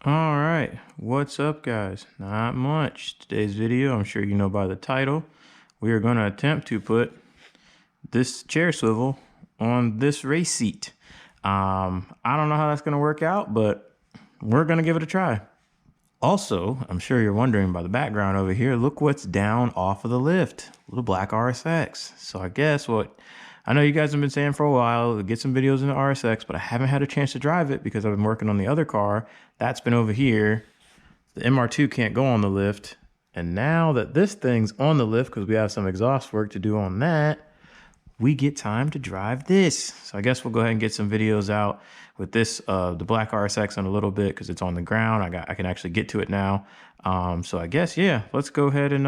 All right, what's up guys? Not much. Today's video, I'm sure you know by the title, we are going to attempt to put this chair swivel on this race seat. I don't know how that's going to work out, but we're going to give it a try. Also, I'm sure you're wondering by the background over here, look what's down off of the lift, little black RSX. So I guess I know you guys have been saying for a while, get some videos in the RSX, but I haven't had a chance to drive it because I've been working on the other car. That's been over here. The MR2 can't go on the lift. And now that this thing's on the lift, because we have some exhaust work to do on that, we get time to drive this. So I guess we'll go ahead and get some videos out with this, the black RSX in a little bit because it's on the ground. I can actually get to it now. So I guess, yeah, let's go ahead and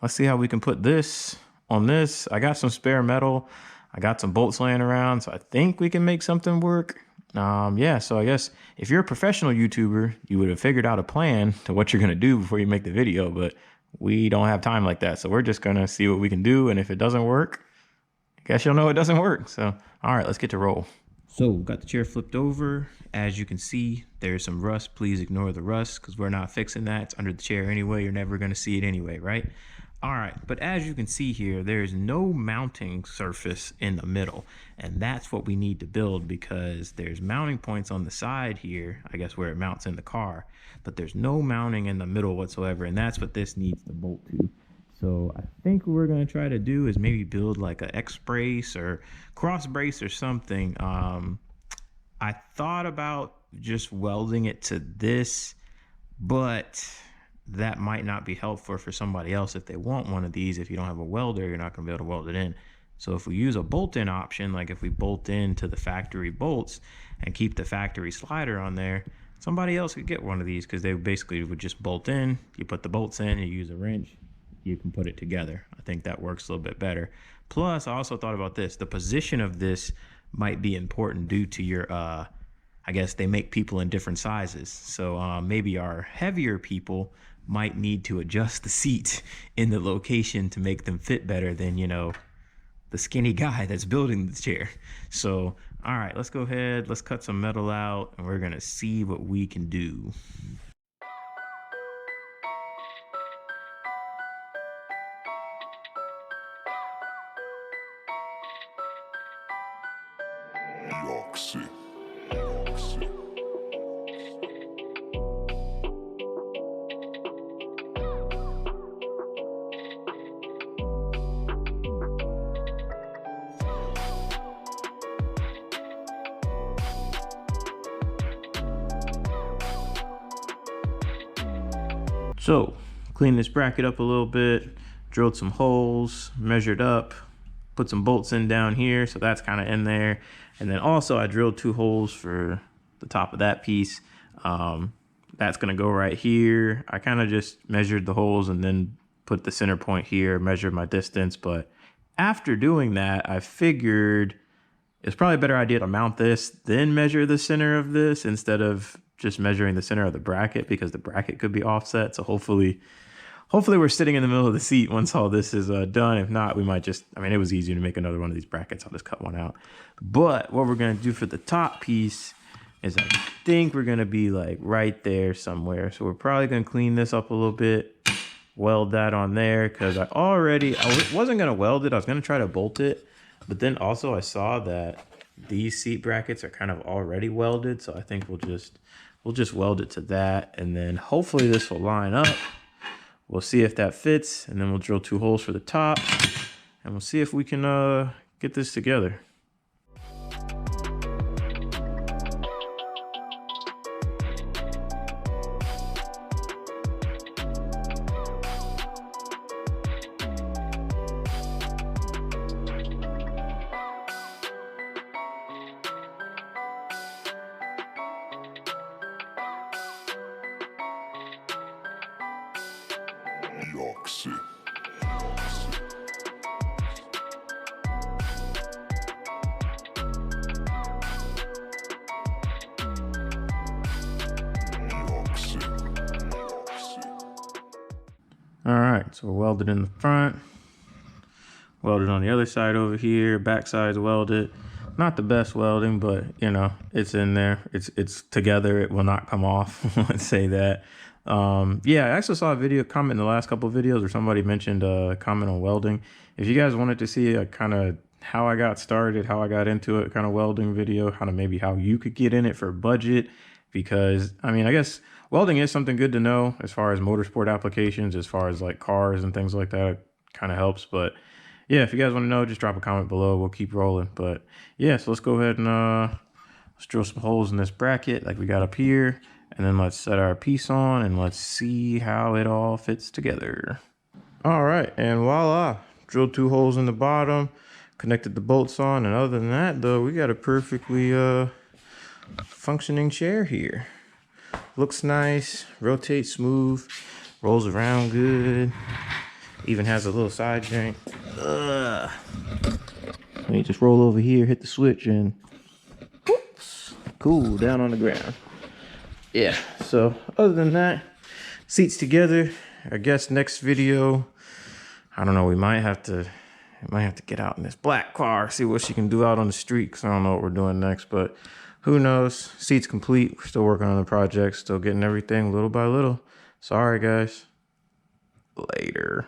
let's see how we can put this on this. I got some spare metal. I got some bolts laying around, so I think we can make something work. Yeah, so I guess if you're a professional YouTuber, you would have figured out a plan to what you're gonna do before you make the video, but we don't have time like that. So we're just gonna see what we can do, and if it doesn't work, I guess you'll know it doesn't work. So, all right, let's get to roll. So got the chair flipped over. As you can see, there's some rust. Please ignore the rust because we're not fixing that. It's under the chair anyway. You're never gonna see it anyway, right? All right, but as you can see here, there's no mounting surface in the middle, and that's what we need to build because there's mounting points on the side here, I guess where it mounts in the car, but there's no mounting in the middle whatsoever, and that's what this needs to bolt to. So I think what we're gonna try to do is maybe build like a X brace or cross brace or something. I thought about just welding it to this, but that might not be helpful for somebody else if they want one of these. If you don't have a welder, you're not gonna be able to weld it in. So if we use a bolt-in option, like if we bolt into the factory bolts and keep the factory slider on there, somebody else could get one of these because they basically would just bolt in, you put the bolts in, you use a wrench, you can put it together. I think that works a little bit better. Plus, I also thought about this. The position of this might be important due to your, I guess they make people in different sizes. So maybe our heavier people might need to adjust the seat in the location to make them fit better than, you know, the skinny guy that's building the chair. So, all right, let's go ahead. Let's cut some metal out and we're gonna see what we can do. So, clean this bracket up a little bit, drilled some holes, measured up, put some bolts in down here, so that's kind of in there. And then also I drilled 2 holes for the top of that piece. That's gonna go right here. I kind of just measured the holes and then put the center point here, measured my distance. But after doing that, I figured it's probably a better idea to mount this, then measure the center of this instead of just measuring the center of the bracket because the bracket could be offset. So hopefully we're sitting in the middle of the seat once all this is done. If not, we might just, I mean, it was easier to make another one of these brackets. I'll just cut one out. But what we're gonna do for the top piece is I think we're gonna be like right there somewhere. So we're probably gonna clean this up a little bit, weld that on there because I wasn't gonna weld it. I was gonna try to bolt it, but then also I saw that these seat brackets are kind of already welded. So I think we'll just weld it to that. And then hopefully this will line up. We'll see if that fits. And then we'll drill 2 holes for the top and we'll see if we can get this together. All right, so we're welded in the front, welded on the other side over here, back side's welded. Not the best welding, but you know, it's in there. It's together. It will not come off. Let's say that. Yeah, I actually saw a video comment in the last couple of videos where somebody mentioned a comment on welding. If you guys wanted to see a kind of how I got started, how I got into it, kind of welding video, kind of maybe how you could get in it for budget, because I mean, I guess welding is something good to know as far as motorsport applications, as far as like cars and things like that, it kind of helps. But yeah, if you guys want to know, just drop a comment below. We'll keep rolling. But yeah, so let's go ahead and let's drill some holes in this bracket like we got up here. And then let's set our piece on and let's see how it all fits together. All right, and voila. Drilled 2 holes in the bottom, connected the bolts on. And other than that, though, we got a perfectly functioning chair here. Looks nice, rotates smooth, rolls around good. Even has a little side joint. Let me just roll over here, hit the switch, and whoops, cool, down on the ground. Yeah, so other than that, seats together. I guess next video, I don't know, we might have to get out in this black car, see what she can do out on the street, because I don't know what we're doing next, but who knows. Seats complete. We're still working on the project, still getting everything little by little. Sorry, guys. Later.